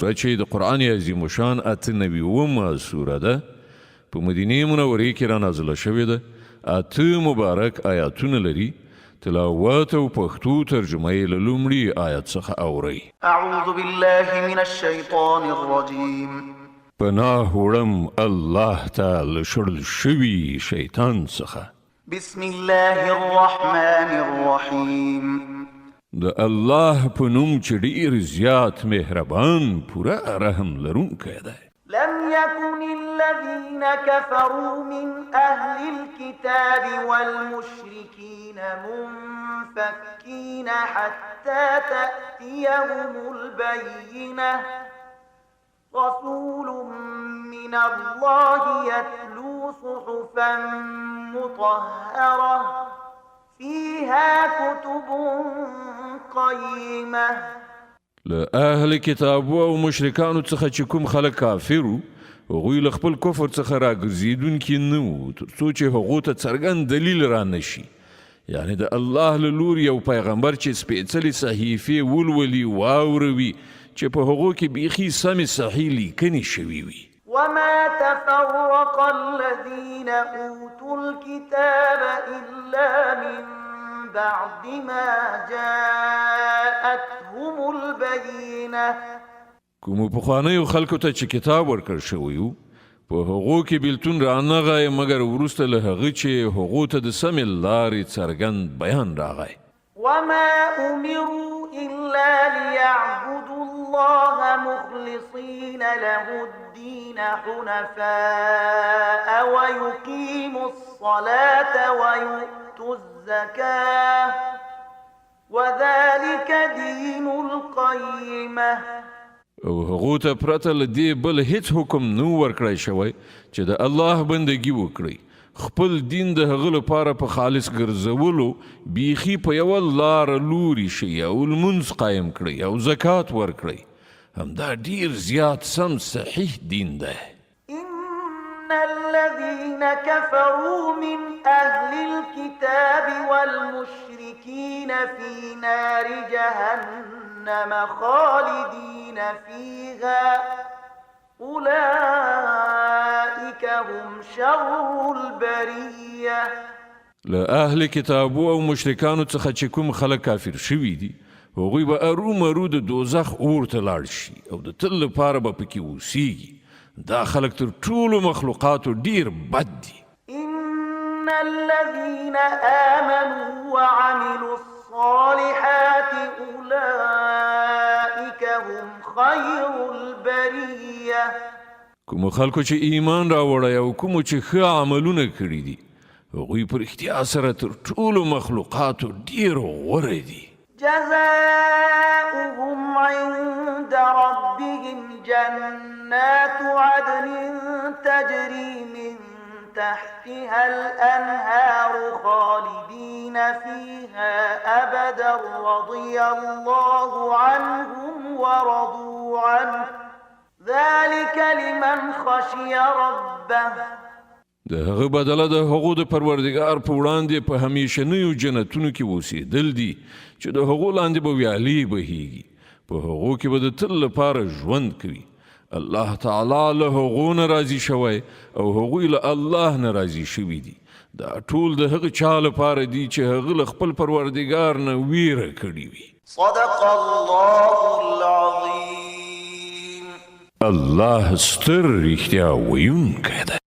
چې د قرآن عظیم شان 98 سوره ده په مدینه منورې کې را نازله شوې ده. 8 مبارک آیاتونه لري. تلاوت او پښتو ترجمه یې له لومړي آیت څخه اورئ. اعوذ بالله من الشیطان الرجیم. پناه وړم الله تعالی شړل شوي شیطان څخه. بسم الله الرحمن الرحیم. د الله په نوم چې ډېر زیات مهربان پوره رحم لرونکی دی. لم يكن الذين كفروا من أهل الكتاب والمشركين منفكين حتى تأتيهم البينة رسول من الله يتلو صحفا مطهرة فيها كتب قيمة. له اهل کتابو او مشرکانو څخه چې کوم خلک کافرو هغوی له خپل کفر څخه راګرځېدونکي نه وو تر څو چې هغو ته څرګند دلیل را نشي، یعنی د الله له لوري یو پیغمبر چې سپېڅلې صحیفې ولولي واوروي چې په هغو کې بیخي سمې صحیح لیکنې شوي وي. وما تفرق الذين أوتوا الكتاب إلا من بعد ما جاءتهم البينة. کومو پخوانیو خلکو ته چې کتاب ورکړل شوی و په هغو کې بیلتون رانغی، مګر وروسته له هغه چې هغو ته د سمې لارې څرګند بیان راغی. وما أمروا إلا ليعبدوا الله مخلصين له الدين حنفاء ويقيموا الصلاة ويؤتوا الزكاة وذلك دين القيمة. او هغو ته پرته له دې بل هیڅ حکم نه ورکړی شوی چې د الله بندګي وکړي، خپل دین د هغه لپاره په خالص ګرځولو بیخي په یوه لاره لوري شي او لمونځ قایم کړئ او زکات ورکړئ. همدا ډیر زیات سم صحیح دین دی. إن الذين كفروا من أهل الكتاب والمشركين في نار جهنم خالدين فيها أولئك هم شر البرية. له اهل کتابو او مشرکانو څخه چې کوم خلک کافر شوي دي هغوی به ارومرو د دوزخ اور ته لاړ شي او د تل لپاره به پکې اوسیږي. دا خلک تر ټولو مخلوقاتو ډیر بد دي. إن الذين آمنوا وعملوا الصالحات أولئك هم خير البرية. کومو خلکو چې ایمان راوړی او کومو چې ښه عملونه کړي دي هغوی په رښتیا سره تر ټولو مخلوقاتو ډیر غوره دي. جزاؤهم عند ربهم جنات عدن تجري من تحتها الأنهار خالدين فيها أبدا رضي الله عنهم ورضوا عنه ذلك لمن خشي ربه. د هغه بدله د هغو د پروردګار په وړاندې په همیشنیو جنتونو کې اوسېدل دي چې د هغو لاندې به ویالې بهیږي، په هغو کې به د تل لپاره ژوند کوي. الله تعالی له هغو نه راضي شوی او هغوی له الله نه راضي شوي دي. دا ټول د هغه چا لپاره دي چې هغه له خپل پروردګار نه ویره کړې وي. صدق الله العظیم. الله ستر رښتیا ویونکی دی.